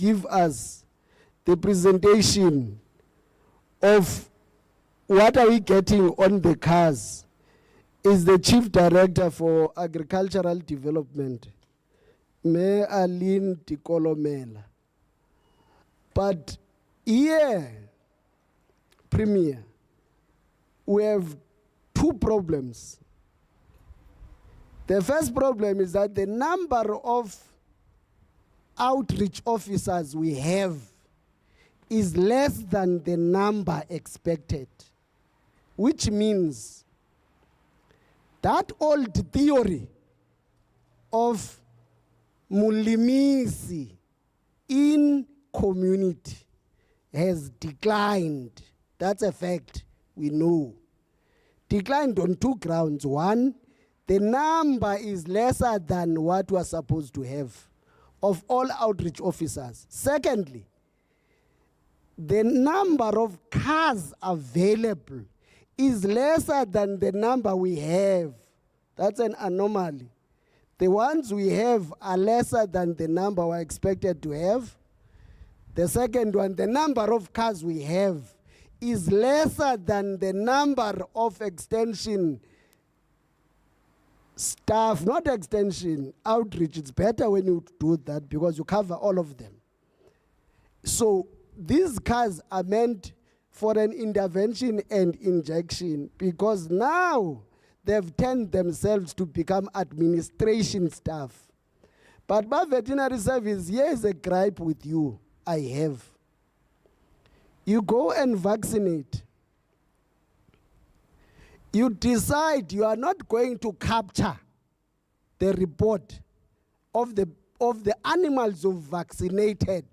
give us the presentation of what are we getting on the cars is the Chief Director for Agricultural Development, Mayor Aline Tikolomela. But here, Premier, we have two problems. The first problem is that the number of outreach officers we have is less than the number expected, which means that old theory of mulimisi in community has declined. That's a fact, we know. Declined on two grounds. One, the number is lesser than what we're supposed to have of all outreach officers. Secondly, the number of cars available is lesser than the number we have. That's an anomaly. The ones we have are lesser than the number we're expected to have. The second one, the number of cars we have is lesser than the number of extension staff, not extension, outreach. It's better when you do that because you cover all of them. So these cars are meant for an intervention and injection because now they've turned themselves to become administration staff. But my veterinary service, here is a gripe with you I have. You go and vaccinate. You decide you are not going to capture the report of the animals you've vaccinated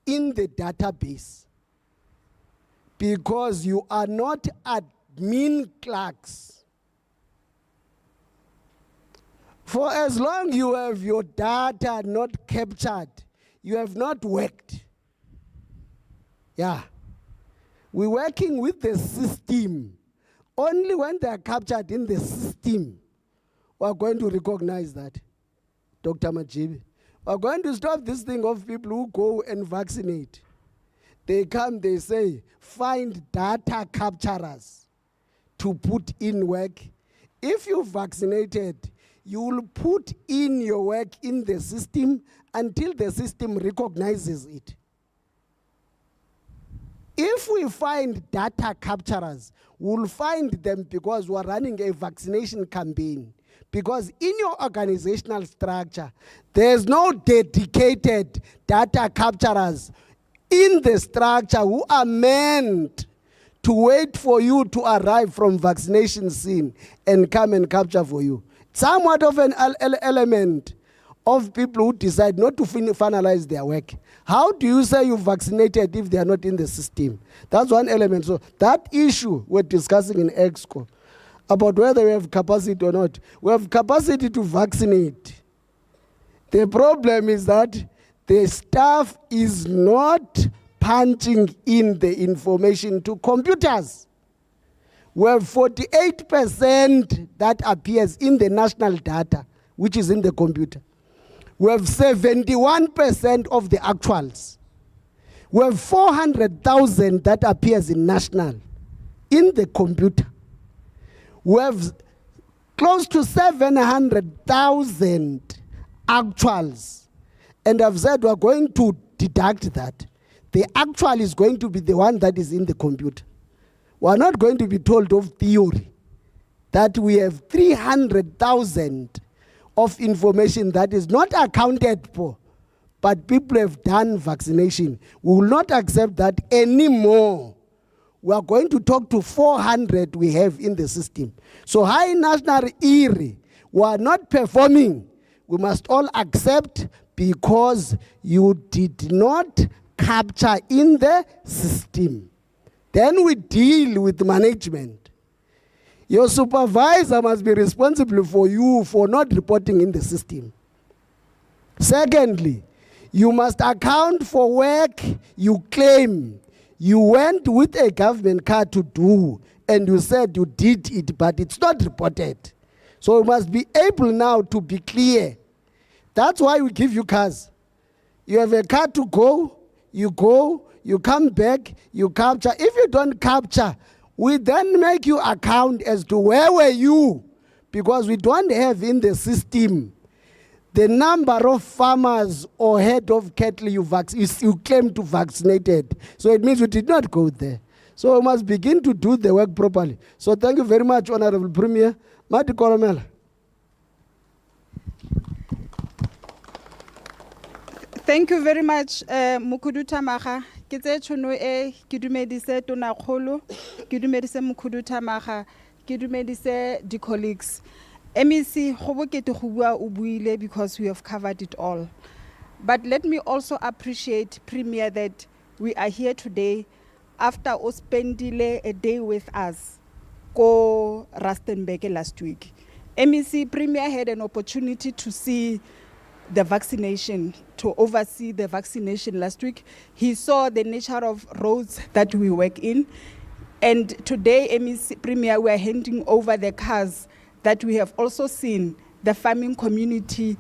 in the database because you are not admin clerks. For as long you have your data not captured, you have not worked. Yeah. We're working with the system. Only when they are captured in the system, we are going to recognize that, Dr. Majibi. We are going to stop this thing of people who go and vaccinate. They come, they say, find data capturers to put in work. If you vaccinated, you will put in your work in the system until the system recognizes it. If we find data capturers, we'll find them because we're running a vaccination campaign. Because in your organizational structure, there's no dedicated data capturers in the structure who are meant to wait for you to arrive from vaccination scene and come and capture for you. Somewhat of an element of people who decide not to finalize their work. How do you say you vaccinated if they are not in the system? That's one element. So that issue we're discussing in EXCO about whether we have capacity or not. We have capacity to vaccinate. The problem is that the staff is not punching in the information to computers. We have 48% that appears in the national data, which is in the computer. We have 71% of the actuals. We have 400,000 that appears in national, in the computer. We have close to 700,000 actuals. And I've said we're going to deduct that. The actual is going to be the one that is in the computer. We're not going to be told of theory that we have 300,000 of information that is not accounted for, but people have done vaccination. We will not accept that anymore. We are going to talk to 400 we have in the system. So high national ERI, we are not performing. We must all accept because you did not capture in the system. Then we deal with management. Your supervisor must be responsible for you for not reporting in the system. Secondly, you must account for work you claim you went with a government car to do, and you said you did it, but it's not reported. So you must be able now to be clear. That's why we give you cars. You have a car to go, you come back, you capture. If you don't capture, we then make you account as to where were you, because we don't have in the system the number of farmers or head of cattle you claim to vaccinated. So it means you did not go there. So we must begin to do the work properly. So thank you very much, Honorable Premier. Mati Koromela. Thank you very much, Mokhudu Tamaga. Ke tse tšhono e ke dumedise Tonakgolo, ke dumedise Mokhudu Tamaga, ke dumedise di colleagues. MEC go bokete go bua o buile because we have covered it all. But let me also appreciate Premier that we are here today after o spendile a day with us ko Rustenburg last week. MEC Premier had an opportunity to see the vaccination, to oversee the vaccination last week. He saw the nature of roads that we work in. And today, MEC Premier, we are handing over the cars that we have also seen the farming community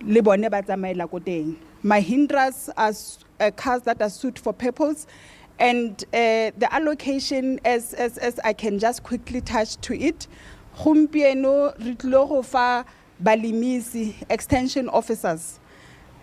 le bone ba tsamaela ko teng. Mahindras are cars that are suit for purpose. And the allocation, as I can just quickly touch to it, gompieno re tlile go fa balimisi extension officers.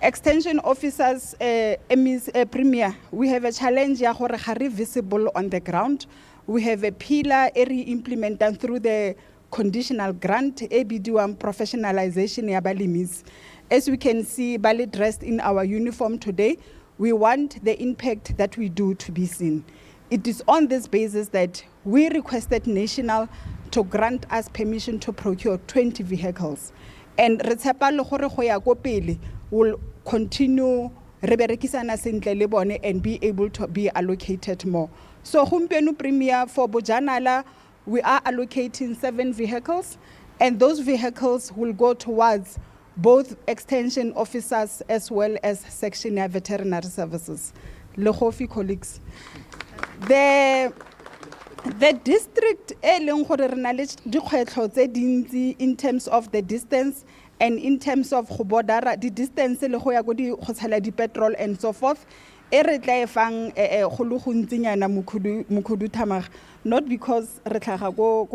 Extension officers, Premier, we have a challenge ya gore ga re visible on the ground. We have a pillar implemented through the conditional grant, ABD1 professionalization ya balimisi. As we can see, Bali dressed in our uniform today, we want the impact that we do to be seen. It is on this basis that we requested National to grant us permission to procure 20 vehicles. And Retsepa le gore go ya ko pele will continue re berekisana sentle le bone and be able to be allocated more. So gompieno Premier, for Bojanala, we are allocating 7 vehicles, and those vehicles will go towards both extension officers as well as section veterinary services. Lehofi colleagues. The district in terms of the distance and in terms of the distance the petrol and so forth. Not because re tlaga go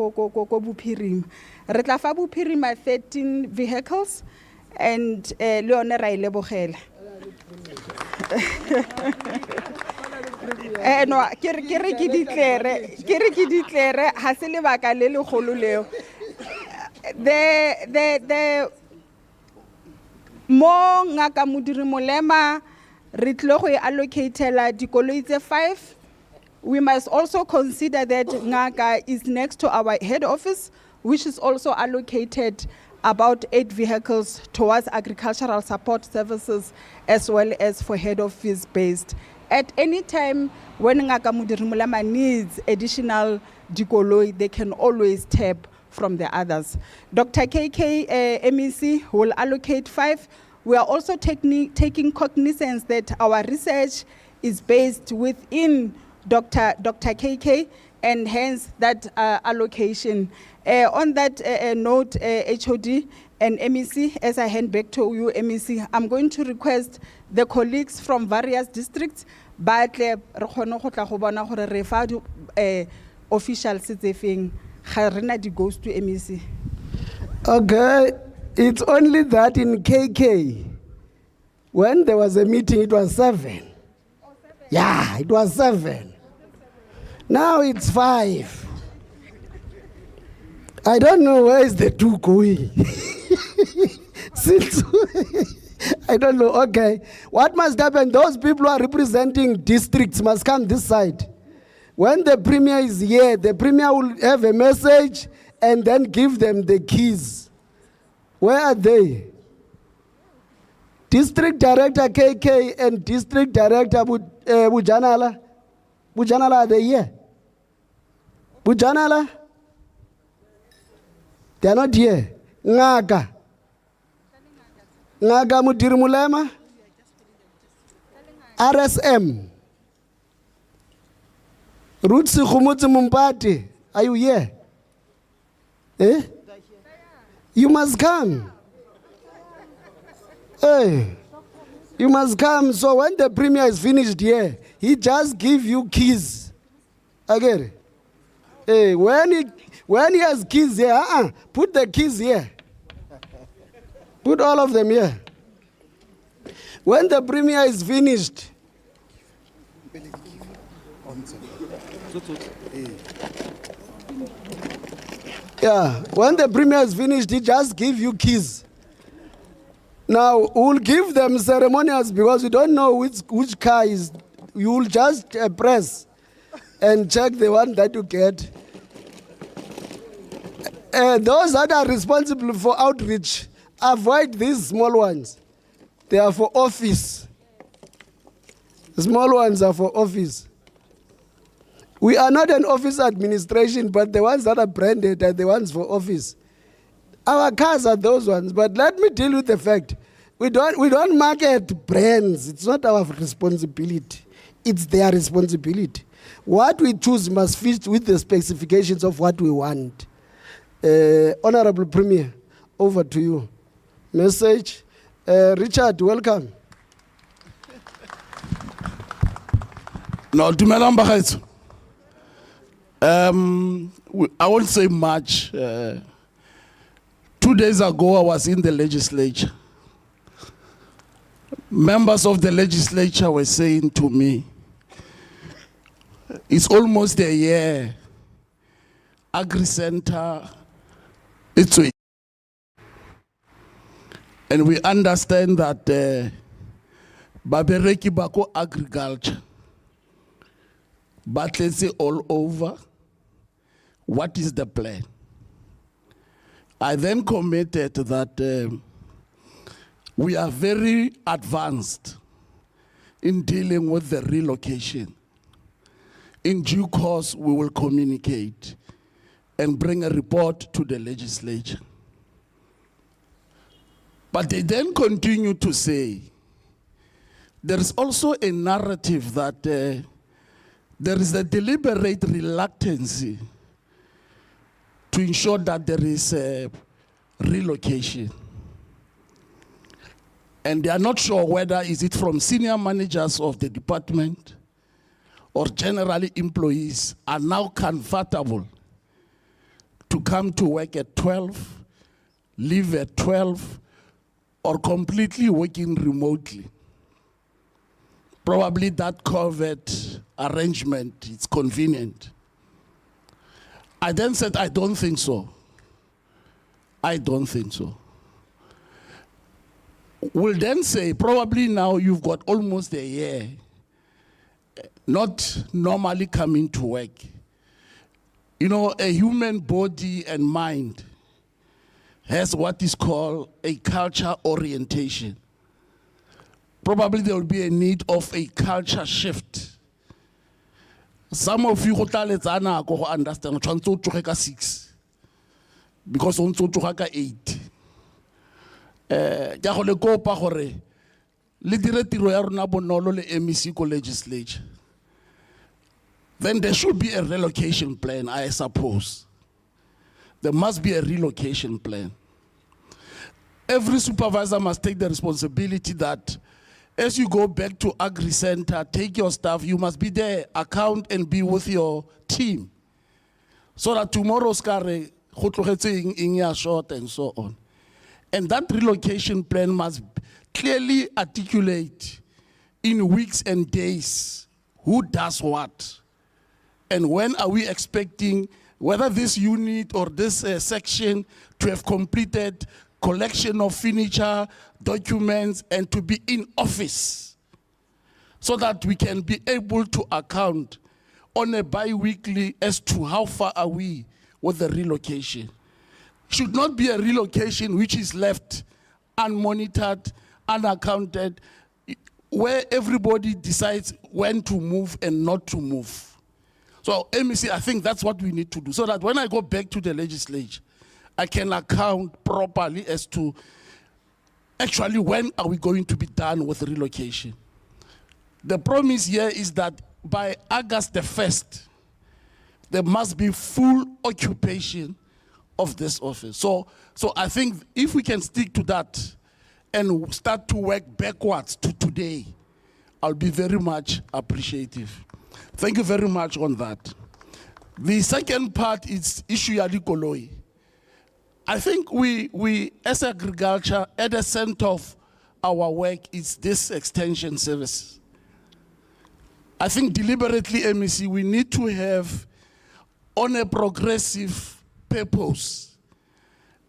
Buphirim. Re tla fa Buphirim 13 vehicles and Leone ra ilebogela. No, kere ki declare ha se lebaka le legolo leo. The mo ngaka modiri molema re tlo go allocatela dikoloi tse 5. We must also consider that ngaka is next to our head office, which is also allocated about 8 vehicles towards agricultural support services as well as for head office based. At any time when ngaka modiri molema needs additional dikoloi, they can always tap from the others. Dr. KK MEC will allocate 5. We are also taking cognizance that our research is based within Dr. KK, and hence that allocation. On that note, HOD and MEC, as I hand back to you, MEC, I'm going to request the colleagues from various districts, but officials goes to MEC. Okay, it's only that in KK, when there was a meeting, it was 7. Yeah, it was 7. Now it's 5. I don't know where is the 2 going. Since I don't know. Okay, what must happen? Those people who are representing districts must come this side. When the Premier is here, the Premier will have a message and then give them the keys. Where are they? District Director KK and District Director Bujanala. Bujanala, are they here? Bujanala? They are not here. Ngaga. Ngaga Mudiri Mulema. RSM. Rutsi Khumutsi Mumpati. Are you here? Eh? You must come. Hey. You must come. So when the premier is finished here, he just give you keys. I get it. Hey, when he has keys here, put the keys here. Put all of them here. When the premier is finished, yeah, when the premier is finished, he just give you keys. Now, we'll give them ceremonials because we don't know which car is. You will just press and check the one that you get. Those that are responsible for outreach, avoid these small ones. They are for office. The small ones are for office. We are not an office administration, but the ones that are branded are the ones for office. Our cars are those ones, but let me deal with the fact. We don't market brands. It's not our responsibility. It's their responsibility. What we choose must fit with the specifications of what we want. Honorable Premier, over to you. Message. Richard, welcome. No, dumelang bagaetsho. I won't say much. 2 days ago, I was in the legislature. Members of the legislature were saying to me, it's almost a year. Agri-Centre, it's a, and we understand that babereki bako agriculture, but let's say all over. What is the plan? I then commented that we are very advanced in dealing with the relocation. In due course, we will communicate and bring a report to the legislature. But they then continue to say, there is also a narrative that there is a deliberate reluctance to ensure that there is a relocation. And they are not sure whether is it from senior managers of the department or generally employees are now comfortable to come to work at 12, leave at 12, or completely working remotely. Probably that govt arrangement is convenient. I then said, I don't think so. I don't think so. We'll then say, probably now you've got almost a year not normally coming to work. You know, a human body and mind has what is called a culture orientation. Probably there will be a need of a culture shift. Some of you go understand, tshwanetse 6 because on 8. Ke go le kopa gore le dire tiro ya rona bonolo le MEC ko legislature. Then there should be a relocation plan, I suppose. There must be a relocation plan. Every supervisor must take the responsibility that as you go back to Agri-Centre, take your staff, you must be there, account and be with your team. So that tomorrow's carry, in your short and so on. And that relocation plan must clearly articulate in weeks and days who does what. And when are we expecting whether this unit or this section to have completed collection of furniture, documents, and to be in office so that we can be able to account on a bi-weekly as to how far are we with the relocation. Should not be a relocation which is left unmonitored, unaccounted, where everybody decides when to move and not to move. So MEC, I think that's what we need to do so that when I go back to the legislature, I can account properly as to actually when are we going to be done with relocation. The promise here is that by August the 1st, there must be full occupation of this office. So I think if we can stick to that and start to work backwards to today, I'll be very much appreciative. Thank you very much on that. The second part is issue ya dikoloi. I think we as agriculture, at the center of our work is this extension service. I think deliberately, MEC, we need to have on a progressive purpose,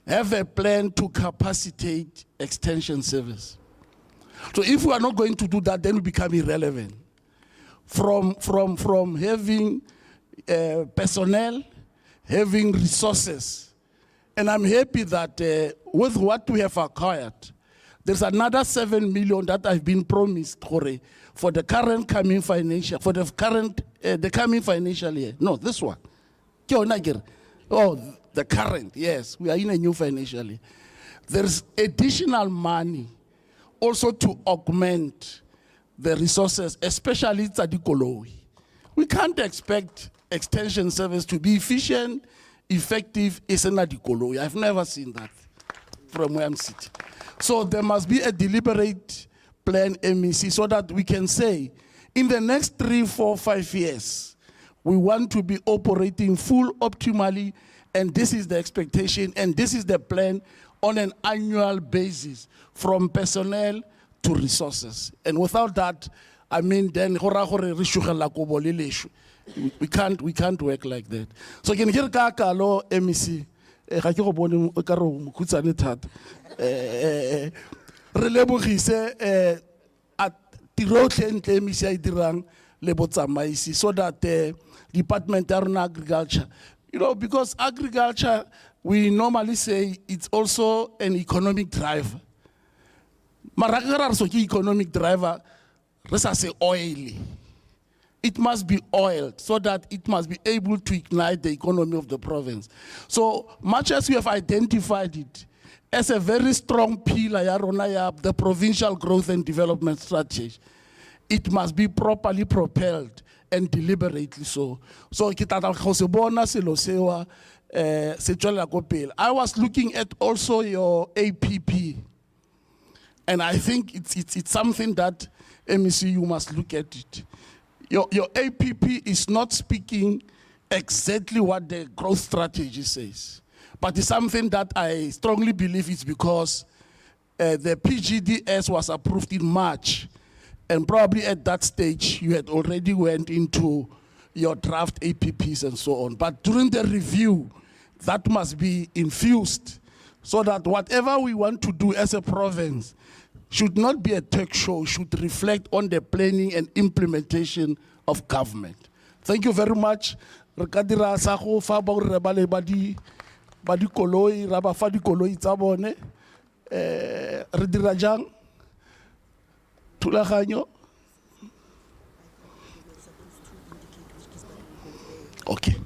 have a plan to capacitate extension service. So if we are not going to do that, then we become irrelevant. From having personnel, having resources. And I'm happy that with what we have acquired, there's another 7 million that I've been promised for the current coming financial, for the current, the coming financial year. No, this one. Oh, the current, yes, we are in a new financial year. There's additional money also to augment the resources, especially Tsadikolowi. We can't expect extension service to be efficient, effective, Dikolowi. I've never seen that from where I'm sitting. So there must be a deliberate plan, MEC, so that we can say, in the next 3, 4, 5 years, we want to be operating full optimally, and this is the expectation, and this is the plan on an annual basis, from personnel to resources. And without that, I mean, then we can't work like that. So can you hear lo MEC? Re lebogise at tirotlhe ntle MEC a dirang le botsamaisi, so that Departmental agriculture, you know, because agriculture, we normally say it's also an economic driver. Maragara so economic driver, let's say oily. It must be oiled so that it must be able to ignite the economy of the province. So much as we have identified it as a very strong pillar, the provincial growth and development strategy, it must be properly propelled and deliberately so. So I was looking at also your APP, and I think it's something that MEC, you must look at it. Your APP is not speaking exactly what the growth strategy says, but it's something that I strongly believe is because the PGDS was approved in March, and probably at that stage you had already went into your draft APPs and so on. But during the review, that must be infused so that whatever we want to do as a province should not be a tech show, should reflect on the planning and implementation of government. Thank you very much. Rekadira sago fa ba re ba le ba di koloi ra ba fa di koloi tsa bone re dira jang thulaganyo. Okay.